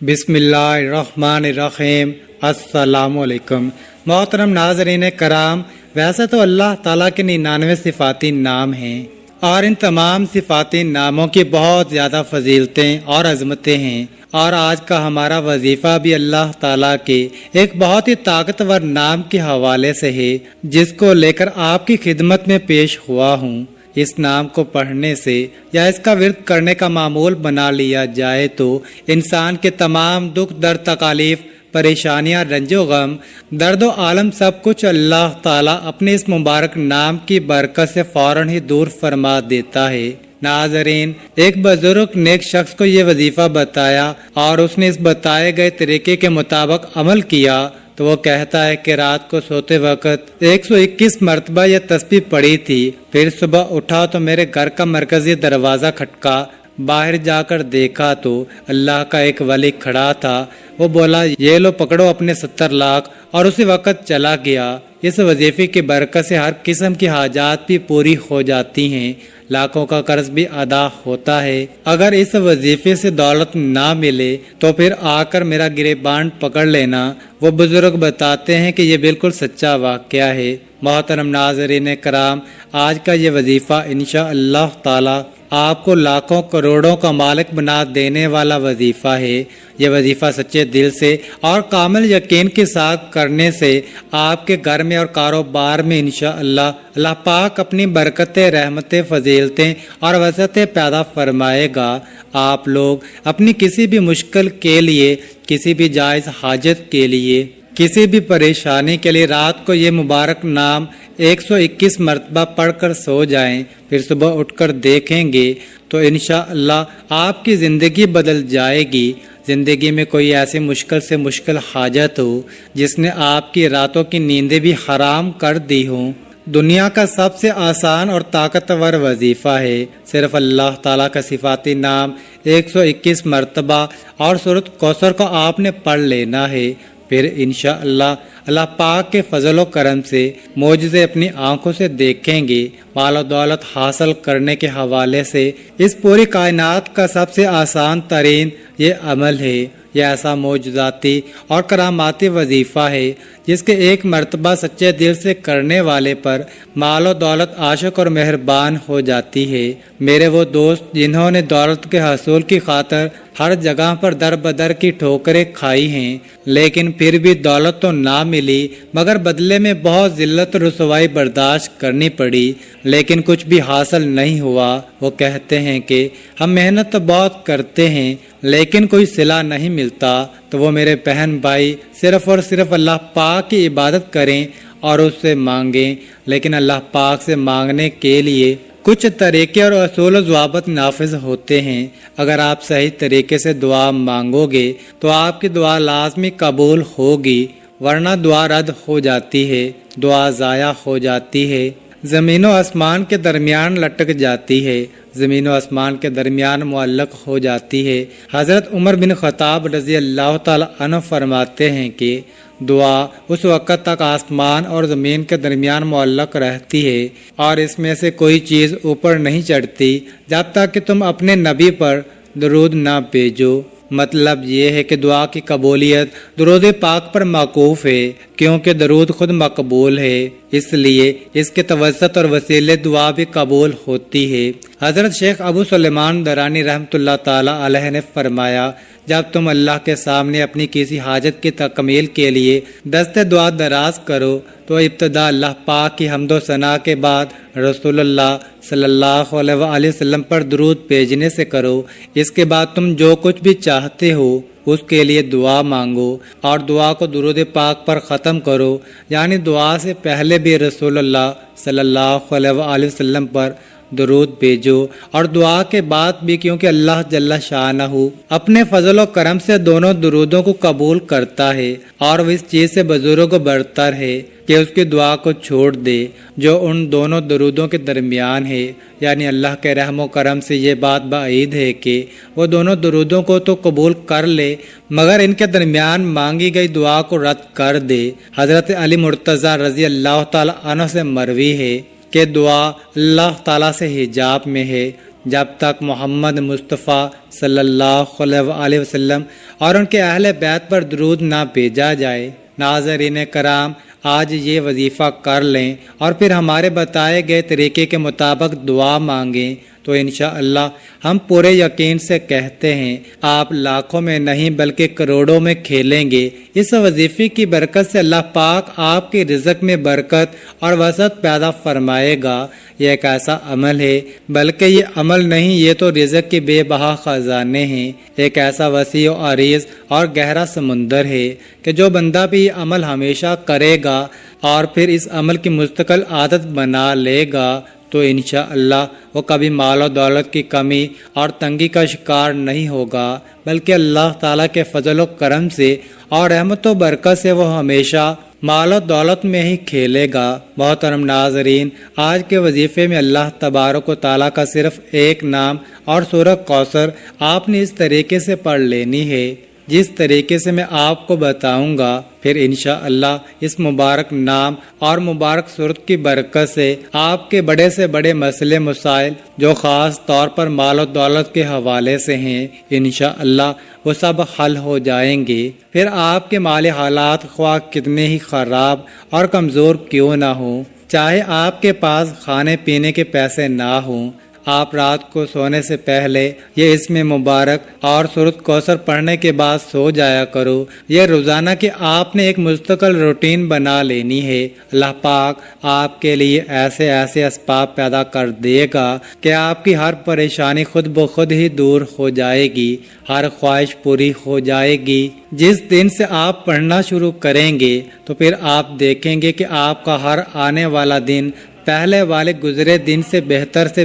بسم اللہ الرحمن الرحیم۔ السلام علیکم محترم ناظرین کرام، ویسے تو اللہ تعالیٰ کے 99 صفاتی نام ہیں اور ان تمام صفاتی ناموں کی بہت زیادہ فضیلتیں اور عظمتیں ہیں، اور آج کا ہمارا وظیفہ بھی اللہ تعالیٰ کے ایک بہت ہی طاقتور نام کے حوالے سے ہے، جس کو لے کر آپ کی خدمت میں پیش ہوا ہوں۔ اس نام کو پڑھنے سے یا اس کا ورد کرنے کا معمول بنا لیا جائے تو انسان کے تمام دکھ درد تکالیف پریشانیاں رنج و غم درد و عالم سب کچھ اللہ تعالیٰ اپنے اس مبارک نام کی برکت سے فوراً ہی دور فرما دیتا ہے۔ ناظرین، ایک بزرگ نیک شخص کو یہ وظیفہ بتایا اور اس نے اس بتائے گئے طریقے کے مطابق عمل کیا تو وہ کہتا ہے کہ رات کو سوتے وقت 121 مرتبہ یہ تسبیح پڑھی تھی، پھر صبح اٹھا تو میرے گھر کا مرکزی دروازہ کھٹکا، باہر جا کر دیکھا تو اللہ کا ایک ولی کھڑا تھا۔ وہ بولا، یہ لو پکڑو اپنے 70 لاکھ، اور اسی وقت چلا گیا۔ اس وظیفے کی برکت سے ہر قسم کی حاجات بھی پوری ہو جاتی ہیں، لاکھوں کا قرض بھی ادا ہوتا ہے۔ اگر اس وظیفے سے دولت نہ ملے تو پھر آ کر میرا گریبان پکڑ لینا۔ وہ بزرگ بتاتے ہیں کہ یہ بالکل سچا واقعہ ہے۔ محترم ناظرین کرام، آج کا یہ وظیفہ انشاءاللہ تعالی آپ کو لاکھوں کروڑوں کا مالک بنا دینے والا وظیفہ ہے۔ یہ وظیفہ سچے دل سے اور کامل یقین کے ساتھ کرنے سے آپ کے گھر میں اور کاروبار میں انشاءاللہ اللہ پاک اپنی برکتیں، رحمتیں، فضیلتیں اور وسعتیں پیدا فرمائے گا۔ آپ لوگ اپنی کسی بھی مشکل کے لیے، کسی بھی جائز حاجت کے لیے، کسی بھی پریشانی کے لیے رات کو یہ مبارک نام 121 مرتبہ پڑھ کر سو جائیں، پھر صبح اٹھ کر دیکھیں گے تو انشاءاللہ آپ کی زندگی بدل جائے گی۔ زندگی میں کوئی ایسی مشکل سے مشکل حاجت ہو جس نے آپ کی راتوں کی نیندیں بھی حرام کر دی ہوں، دنیا کا سب سے آسان اور طاقتور وظیفہ ہے۔ صرف اللہ تعالیٰ کا صفاتی نام 121 مرتبہ اور سورۃ کوثر کو آپ نے پڑھ لینا ہے، پھر انشاءاللہ اللہ پاک کے فضل و کرم سے معجزے اپنی آنکھوں سے دیکھیں گے۔ مال و دولت حاصل کرنے کے حوالے سے اس پوری کائنات کا سب سے آسان ترین یہ عمل ہے۔ یہ ایسا معجزاتی اور کراماتی وظیفہ ہے جس کے ایک مرتبہ سچے دل سے کرنے والے پر مال و دولت عاشق اور مہربان ہو جاتی ہے۔ میرے وہ دوست جنہوں نے دولت کے حصول کی خاطر ہر جگہ پر در بدر کی ٹھوکریں کھائی ہیں، لیکن پھر بھی دولت تو نہ ملی مگر بدلے میں بہت ذلت اور رسوائی برداشت کرنی پڑی، لیکن کچھ بھی حاصل نہیں ہوا۔ وہ کہتے ہیں کہ ہم محنت تو بہت کرتے ہیں لیکن کوئی صلہ نہیں ملتا۔ تو وہ میرے بہن بھائی صرف اور صرف اللہ پاک کی عبادت کریں اور اس سے مانگیں، لیکن اللہ پاک سے مانگنے کے لیے کچھ طریقے اور اصول و ضوابط نافذ ہوتے ہیں۔ اگر آپ صحیح طریقے سے دعا مانگو گے تو آپ کی دعا لازمی قبول ہوگی، ورنہ دعا رد ہو جاتی ہے، دعا ضائع ہو جاتی ہے، زمین و آسمان کے درمیان لٹک جاتی ہے، زمین و آسمان کے درمیان معلق ہو جاتی ہے۔ حضرت عمر بن خطاب رضی اللہ تعالی عنہ فرماتے ہیں کہ دعا اس وقت تک آسمان اور زمین کے درمیان معلق رہتی ہے اور اس میں سے کوئی چیز اوپر نہیں چڑھتی جب تک کہ تم اپنے نبی پر درود نہ بھیجو۔ مطلب یہ ہے کہ دعا کی قبولیت درود پاک پر موقوف ہے، کیونکہ درود خود مقبول ہے، اس لیے اس کے توسط اور وسیلے دعا بھی قبول ہوتی ہے۔ حضرت شیخ ابو سلیمان درانی رحمۃ اللہ تعالی علیہ نے فرمایا، جب تم اللہ کے سامنے اپنی کسی حاجت کی تکمیل کے لیے دست دعا دراز کرو تو ابتدا اللہ پاک کی حمد و ثنا کے بعد رسول اللہ صلی اللہ علیہ وآلہ وسلم پر درود بھیجنے سے کرو۔ اس کے بعد تم جو کچھ بھی چاہتے ہو اس کے لیے دعا مانگو اور دعا کو درود پاک پر ختم کرو، یعنی دعا سے پہلے بھی رسول اللہ صلی اللہ علیہ وآلہ وسلم پر درود بھیجو اور دعا کے بعد بھی، کیونکہ اللہ جل شانہ اپنے فضل و کرم سے دونوں درودوں کو قبول کرتا ہے اور وہ اس چیز سے بزرگ و برتر ہے کہ اس کی دعا کو چھوڑ دے جو ان دونوں درودوں کے درمیان ہے۔ یعنی اللہ کے رحم و کرم سے یہ بات بعید ہے کہ وہ دونوں درودوں کو تو قبول کر لے مگر ان کے درمیان مانگی گئی دعا کو رد کر دے۔ حضرت علی مرتضیٰ رضی اللہ تعالی عنہ سے مروی ہے کہ دعا اللہ تعالیٰ سے حجاب میں ہے، جب تک محمد مصطفیٰ صلی اللہ علیہ وسلم اور ان کے اہل بیت پر درود نہ بھیجا جائے۔ ناظرین کرام، آج یہ وظیفہ کر لیں اور پھر ہمارے بتائے گئے طریقے کے مطابق دعا مانگیں تو انشاءاللہ ہم پورے یقین سے کہتے ہیں آپ لاکھوں میں نہیں بلکہ کروڑوں میں کھیلیں گے۔ اس وظیفے کی برکت سے اللہ پاک آپ کے رزق میں برکت اور وسعت پیدا فرمائے گا۔ یہ ایک ایسا عمل ہے، بلکہ یہ عمل نہیں، یہ تو رزق کے بے بہا خزانے ہیں، ایک ایسا وسیع و عریض اور گہرا سمندر ہے کہ جو بندہ بھی یہ عمل ہمیشہ کرے گا اور پھر اس عمل کی مستقل عادت بنا لے گا تو انشاءاللہ وہ کبھی مال و دولت کی کمی اور تنگی کا شکار نہیں ہوگا، بلکہ اللہ تعالیٰ کے فضل و کرم سے اور رحمت و برکت سے وہ ہمیشہ مال و دولت میں ہی کھیلے گا۔ محترم ناظرین، آج کے وظیفے میں اللہ تبارک و تعالیٰ کا صرف ایک نام اور سورہ کوثر آپ نے اس طریقے سے پڑھ لینی ہے جس طریقے سے میں آپ کو بتاؤں گا۔ پھر انشاءاللہ اس مبارک نام اور مبارک صورت کی برکت سے آپ کے بڑے سے بڑے مسئلے مسائل جو خاص طور پر مال و دولت کے حوالے سے ہیں انشاءاللہ وہ سب حل ہو جائیں گے۔ پھر آپ کے مالی حالات خواہ کتنے ہی خراب اور کمزور کیوں نہ ہوں، چاہے آپ کے پاس کھانے پینے کے پیسے نہ ہوں، آپ رات کو سونے سے پہلے یہ اسم مبارک اور سورۃ کوثر پڑھنے کے بعد سو جایا کرو۔ یہ روزانہ کہ آپ نے ایک مستقل روٹین بنا لینی ہے۔ اللہ پاک آپ کے لیے ایسے ایسے اسباب پیدا کر دے گا کہ آپ کی ہر پریشانی خود بخود ہی دور ہو جائے گی، ہر خواہش پوری ہو جائے گی۔ جس دن سے آپ پڑھنا شروع کریں گے تو پھر آپ دیکھیں گے کہ آپ کا ہر آنے والا دن پہلے والے گزرے دن سے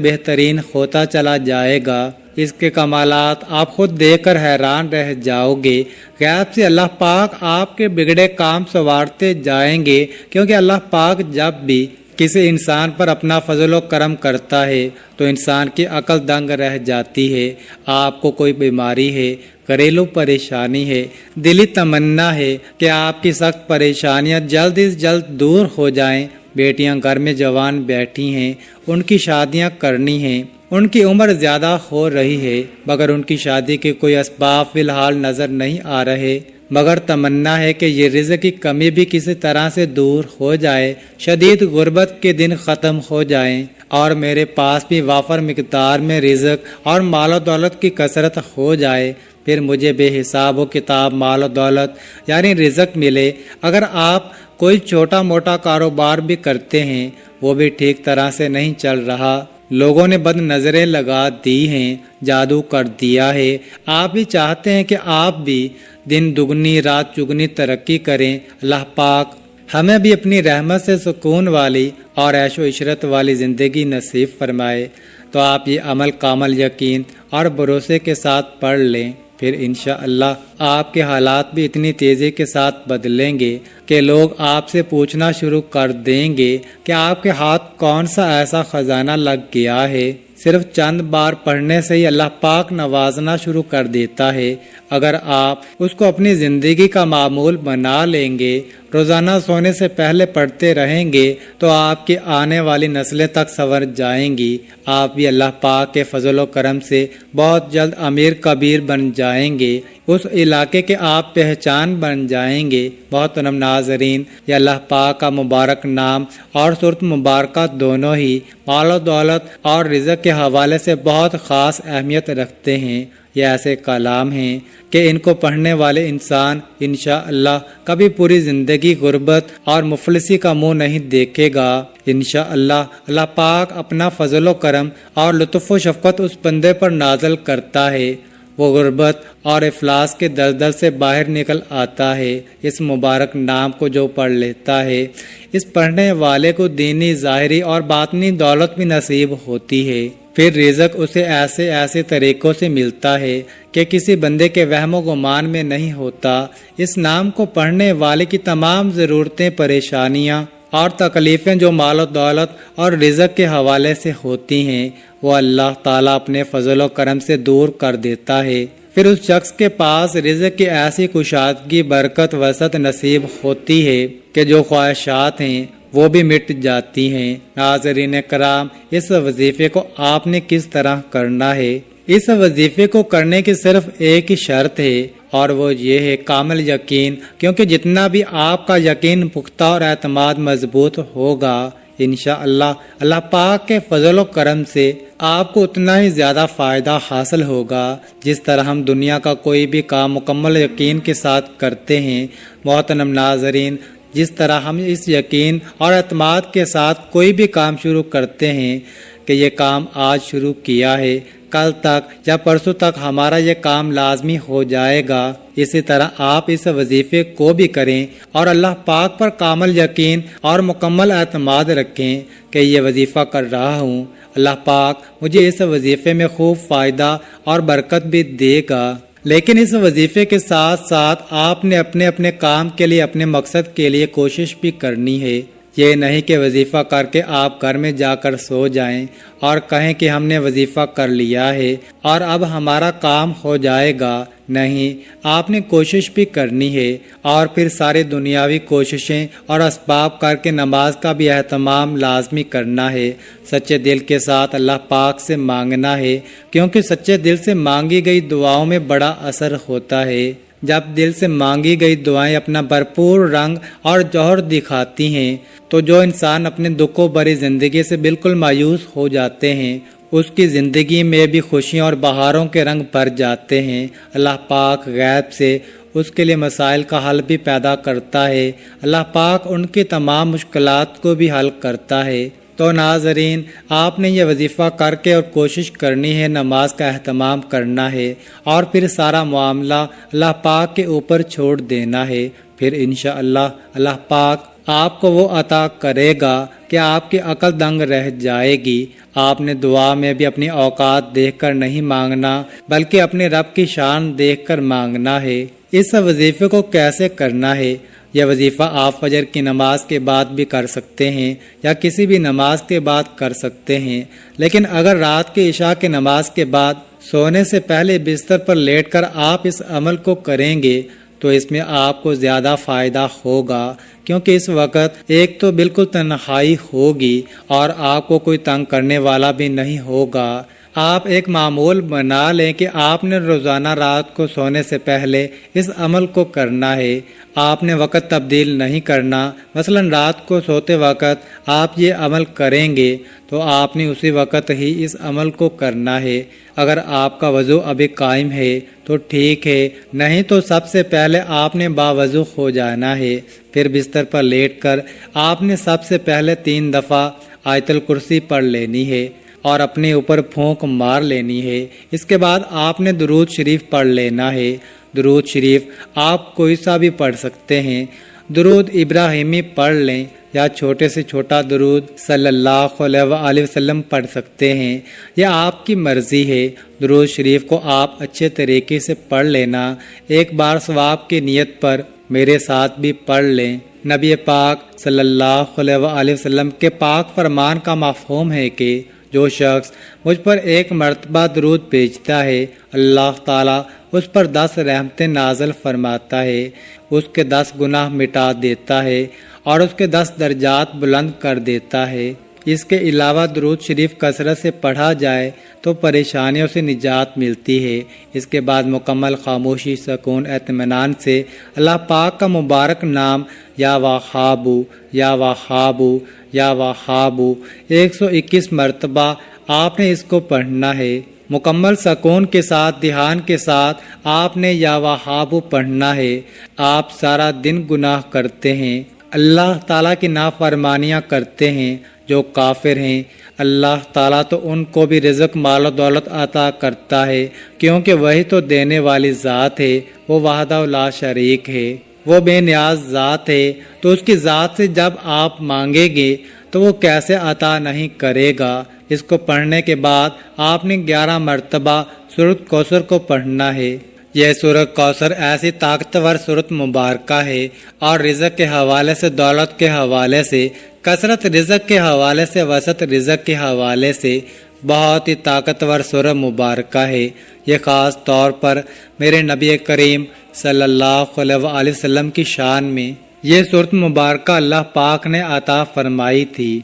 بہترین ہوتا چلا جائے گا۔ اس کے کمالات آپ خود دیکھ کر حیران رہ جاؤ گے۔ غیب سے اللہ پاک آپ کے بگڑے کام سنوارتے جائیں گے، کیونکہ اللہ پاک جب بھی کسی انسان پر اپنا فضل و کرم کرتا ہے تو انسان کی عقل دنگ رہ جاتی ہے۔ آپ کو کوئی بیماری ہے، گھریلو پریشانی ہے، دلی تمنا ہے کہ آپ کی سخت پریشانیاں جلد از جلد دور ہو جائیں۔ بیٹیاں گھر میں جوان بیٹھی ہیں، ان کی شادیاں کرنی ہیں، ان کی عمر زیادہ ہو رہی ہے مگر ان کی شادی کے کوئی اسباب فی الحال نظر نہیں آ رہے، مگر تمنا ہے کہ یہ رزق کی کمی بھی کسی طرح سے دور ہو جائے، شدید غربت کے دن ختم ہو جائیں اور میرے پاس بھی وافر مقدار میں رزق اور مال و دولت کی کثرت ہو جائے، پھر مجھے بے حساب و کتاب مال و دولت یعنی رزق ملے۔ اگر آپ کوئی چھوٹا موٹا کاروبار بھی کرتے ہیں وہ بھی ٹھیک طرح سے نہیں چل رہا، لوگوں نے بد نظریں لگا دی ہیں، جادو کر دیا ہے، آپ بھی چاہتے ہیں کہ آپ بھی دن دگنی رات چگنی ترقی کریں، اللہ پاک ہمیں بھی اپنی رحمت سے سکون والی اور عیش و عشرت والی زندگی نصیب فرمائے۔ تو آپ یہ عمل کامل یقین اور بھروسے کے ساتھ پڑھ لیں، پھر انشاءاللہ آپ کے حالات بھی اتنی تیزی کے ساتھ بدلیں گے کہ لوگ آپ سے پوچھنا شروع کر دیں گے کہ آپ کے ہاتھ کون سا ایسا خزانہ لگ گیا ہے۔ صرف چند بار پڑھنے سے ہی اللہ پاک نوازنا شروع کر دیتا ہے۔ اگر آپ اس کو اپنی زندگی کا معمول بنا لیں گے، روزانہ سونے سے پہلے پڑھتے رہیں گے تو آپ کی آنے والی نسلیں تک سنور جائیں گی۔ آپ بھی اللہ پاک کے فضل و کرم سے بہت جلد امیر کبیر بن جائیں گے، اس علاقے کے آپ پہچان بن جائیں گے۔ محترم ناظرین، یہ اللہ پاک کا مبارک نام اور صورت مبارکہ دونوں ہی مال و دولت اور رزق کے حوالے سے بہت خاص اہمیت رکھتے ہیں۔ یہ ایسے کلام ہیں کہ ان کو پڑھنے والے انسان انشاءاللہ کبھی پوری زندگی غربت اور مفلسی کا منہ نہیں دیکھے گا۔ انشاءاللہ اللہ پاک اپنا فضل و کرم اور لطف و شفقت اس بندے پر نازل کرتا ہے، وہ غربت اور افلاس کے دلدل سے باہر نکل آتا ہے۔ اس مبارک نام کو جو پڑھ لیتا ہے، اس پڑھنے والے کو دینی ظاہری اور باطنی دولت بھی نصیب ہوتی ہے۔ پھر رزق اسے ایسے ایسے طریقوں سے ملتا ہے کہ کسی بندے کے وہم و گمان میں نہیں ہوتا۔ اس نام کو پڑھنے والے کی تمام ضرورتیں، پریشانیاں اور تکلیفیں جو مال و دولت اور رزق کے حوالے سے ہوتی ہیں وہ اللہ تعالیٰ اپنے فضل و کرم سے دور کر دیتا ہے۔ پھر اس شخص کے پاس رزق کی ایسی کشادگی، برکت، وسعت نصیب ہوتی ہے کہ جو خواہشات ہیں وہ بھی مٹ جاتی ہیں۔ ناظرین کرام، اس وظیفے کو آپ نے کس طرح کرنا ہے؟ اس وظیفے کو کرنے کی صرف ایک ہی شرط ہے، اور وہ یہ ہے کامل یقین، کیونکہ جتنا بھی آپ کا یقین پختہ اور اعتماد مضبوط ہوگا، انشاءاللہ اللہ پاک کے فضل و کرم سے آپ کو اتنا ہی زیادہ فائدہ حاصل ہوگا۔ جس طرح ہم دنیا کا کوئی بھی کام مکمل یقین کے ساتھ کرتے ہیں، محترم ناظرین، جس طرح ہم اس یقین اور اعتماد کے ساتھ کوئی بھی کام شروع کرتے ہیں کہ یہ کام آج شروع کیا ہے، کل تک یا پرسوں تک ہمارا یہ کام لازمی ہو جائے گا، اسی طرح آپ اس وظیفے کو بھی کریں اور اللہ پاک پر کامل یقین اور مکمل اعتماد رکھیں کہ یہ وظیفہ کر رہا ہوں، اللہ پاک مجھے اس وظیفے میں خوب فائدہ اور برکت بھی دے گا۔ لیکن اس وظیفے کے ساتھ ساتھ آپ نے اپنے اپنے کام کے لیے، اپنے مقصد کے لیے کوشش بھی کرنی ہے۔ یہ نہیں کہ وظیفہ کر کے آپ گھر میں جا کر سو جائیں اور کہیں کہ ہم نے وظیفہ کر لیا ہے اور اب ہمارا کام ہو جائے گا۔ نہیں، آپ نے کوشش بھی کرنی ہے اور پھر سارے دنیاوی کوششیں اور اسباب کر کے نماز کا بھی اہتمام لازمی کرنا ہے۔ سچے دل کے ساتھ اللہ پاک سے مانگنا ہے، کیونکہ سچے دل سے مانگی گئی دعاؤں میں بڑا اثر ہوتا ہے۔ جب دل سے مانگی گئی دعائیں اپنا بھرپور رنگ اور جوہر دکھاتی ہیں تو جو انسان اپنے دکھوں بھری زندگی سے بالکل مایوس ہو جاتے ہیں، اس کی زندگی میں بھی خوشیوں اور بہاروں کے رنگ بھر جاتے ہیں۔ اللہ پاک غیب سے اس کے لیے مسائل کا حل بھی پیدا کرتا ہے۔ اللہ پاک ان کی تمام مشکلات کو بھی حل کرتا ہے۔ تو ناظرین، آپ نے یہ وظیفہ کر کے اور کوشش کرنی ہے، نماز کا اہتمام کرنا ہے اور پھر سارا معاملہ اللہ پاک کے اوپر چھوڑ دینا ہے۔ پھر انشاءاللہ اللہ پاک آپ کو وہ عطا کرے گا کہ آپ کی عقل دنگ رہ جائے گی۔ آپ نے دعا میں بھی اپنی اوقات دیکھ کر نہیں مانگنا، بلکہ اپنے رب کی شان دیکھ کر مانگنا ہے۔ اس وظیفے کو کیسے کرنا ہے؟ یہ وظیفہ آپ فجر کی نماز کے بعد بھی کر سکتے ہیں یا کسی بھی نماز کے بعد کر سکتے ہیں، لیکن اگر رات کی عشاء کی نماز کے بعد سونے سے پہلے بستر پر لیٹ کر آپ اس عمل کو کریں گے تو اس میں آپ کو زیادہ فائدہ ہوگا، کیونکہ اس وقت ایک تو بالکل تنہائی ہوگی اور آپ کو کوئی تنگ کرنے والا بھی نہیں ہوگا۔ آپ ایک معمول بنا لیں کہ آپ نے روزانہ رات کو سونے سے پہلے اس عمل کو کرنا ہے۔ آپ نے وقت تبدیل نہیں کرنا، مثلا رات کو سوتے وقت آپ یہ عمل کریں گے تو آپ نے اسی وقت ہی اس عمل کو کرنا ہے۔ اگر آپ کا وضو ابھی قائم ہے تو ٹھیک ہے، نہیں تو سب سے پہلے آپ نے باوضو ہو جانا ہے۔ پھر بستر پر لیٹ کر آپ نے سب سے پہلے 3 دفعہ آیت الکرسی پڑھ لینی ہے اور اپنے اوپر پھونک مار لینی ہے۔ اس کے بعد آپ نے درود شریف پڑھ لینا ہے۔ درود شریف آپ کوئی سا بھی پڑھ سکتے ہیں۔ درود ابراہیمی پڑھ لیں یا چھوٹے سے چھوٹا درود صلی اللہ علیہ وآلہ وسلم پڑھ سکتے ہیں، یہ آپ کی مرضی ہے۔ درود شریف کو آپ اچھے طریقے سے پڑھ لینا، ایک بار ثواب کی نیت پر میرے ساتھ بھی پڑھ لیں۔ نبی پاک صلی اللہ علیہ وآلہ وسلم کے پاک فرمان کا مفہوم ہے کہ جو شخص مجھ پر 1 مرتبہ درود بھیجتا ہے، اللہ تعالیٰ اس پر 10 رحمتیں نازل فرماتا ہے، اس کے 10 گناہ مٹا دیتا ہے اور اس کے 10 درجات بلند کر دیتا ہے۔ اس کے علاوہ درود شریف کثرت سے پڑھا جائے تو پریشانیوں سے نجات ملتی ہے۔ اس کے بعد مکمل خاموشی، سکون، اطمینان سے اللہ پاک کا مبارک نام یا وہابو یا وہابو یا وہابو 121 مرتبہ آپ نے اس کو پڑھنا ہے۔ مکمل سکون کے ساتھ، دھیان کے ساتھ آپ نے یا وہابو پڑھنا ہے۔ آپ سارا دن گناہ کرتے ہیں، اللہ تعالیٰ کی نافرمانیاں کرتے ہیں، جو کافر ہیں اللہ تعالیٰ تو ان کو بھی رزق، مال و دولت عطا کرتا ہے، کیونکہ وہی تو دینے والی ذات ہے، وہ وحدہ لا شریک ہے، وہ بے نیاز ذات ہے۔ تو اس کی ذات سے جب آپ مانگیں گے تو وہ کیسے عطا نہیں کرے گا؟ اس کو پڑھنے کے بعد آپ نے 11 مرتبہ سورۃ کوثر کو پڑھنا ہے۔ یہ سورۃ کوثر ایسی طاقتور سورۃ مبارکہ ہے اور رزق کے حوالے سے، دولت کے حوالے سے، کثرت رزق کے حوالے سے، وسعت رزق کے حوالے سے بہت ہی طاقتور سورۃ مبارکہ ہے۔ یہ خاص طور پر میرے نبی کریم صلی اللہ علیہ وآلہ وسلم کی شان میں یہ صورت مبارکہ اللہ پاک نے عطا فرمائی تھی۔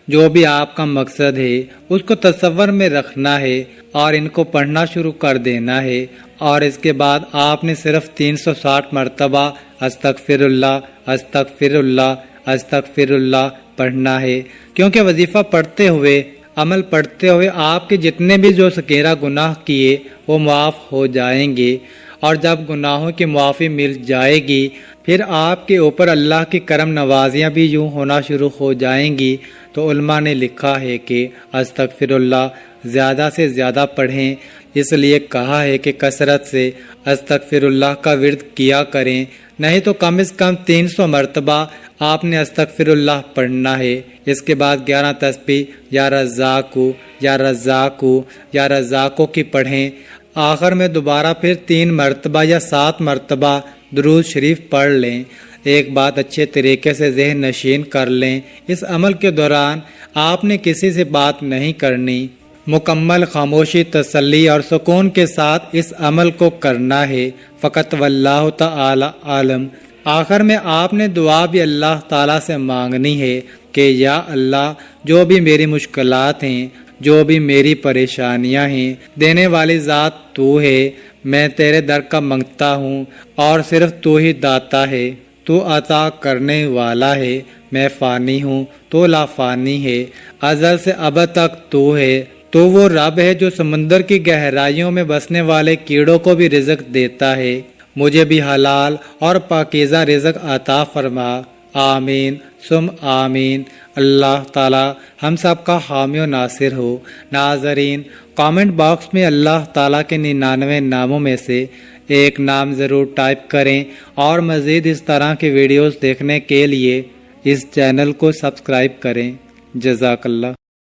جو بھی آپ کا مقصد ہے اس کو تصور میں رکھنا ہے اور ان کو پڑھنا شروع کر دینا ہے، اور اس کے بعد آپ نے صرف 360 مرتبہ استغفر اللہ استغفر اللہ استغفر اللہ پڑھنا ہے، کیونکہ وظیفہ پڑھتے ہوئے، عمل پڑھتے ہوئے آپ کے جتنے بھی جو سکیرہ گناہ کیے وہ معاف ہو جائیں گے، اور جب گناہوں کی معافی مل جائے گی پھر آپ کے اوپر اللہ کی کرم نوازیاں بھی یوں ہونا شروع ہو جائیں گی۔ تو علماء نے لکھا ہے کہ استغفر اللہ زیادہ سے زیادہ پڑھیں، اس لیے کہا ہے کہ کثرت سے استغفر اللہ کا ورد کیا کریں، نہیں تو کم از کم 300 مرتبہ آپ نے استغفر اللہ پڑھنا ہے۔ اس کے بعد 11 تسبیح یا رزاقو یا رزاقو یا رزاقو کی پڑھیں، آخر میں دوبارہ پھر 3 مرتبہ یا 7 مرتبہ درود شریف پڑھ لیں۔ ایک بات اچھے طریقے سے ذہن نشین کر لیں، اس عمل کے دوران آپ نے کسی سے بات نہیں کرنی، مکمل خاموشی، تسلی اور سکون کے ساتھ اس عمل کو کرنا ہے، فقط واللہ تعالی عالم۔ آخر میں آپ نے دعا بھی اللہ تعالیٰ سے مانگنی ہے کہ یا اللہ، جو بھی میری مشکلات ہیں، جو بھی میری پریشانیاں ہیں، دینے والی ذات تو ہے، میں تیرے در کا منگتا ہوں، اور صرف تو ہی داتا ہے، تو عطا کرنے والا ہے، میں فانی ہوں، تو لا فانی ہے، ازل سے ابد تک تو ہے، تو وہ رب ہے جو سمندر کی گہرائیوں میں بسنے والے کیڑوں کو بھی رزق دیتا ہے، مجھے بھی حلال اور پاکیزہ رزق عطا فرما، آمین ثم آمین۔ اللہ تعالی ہم سب کا حامی و ناصر ہو۔ ناظرین، کامنٹ باکس میں اللہ تعالیٰ کے 99 ناموں میں سے ایک نام ضرور ٹائپ کریں، اور مزید اس طرح کی ویڈیوز دیکھنے کے لیے اس چینل کو سبسکرائب کریں۔ جزاک اللہ۔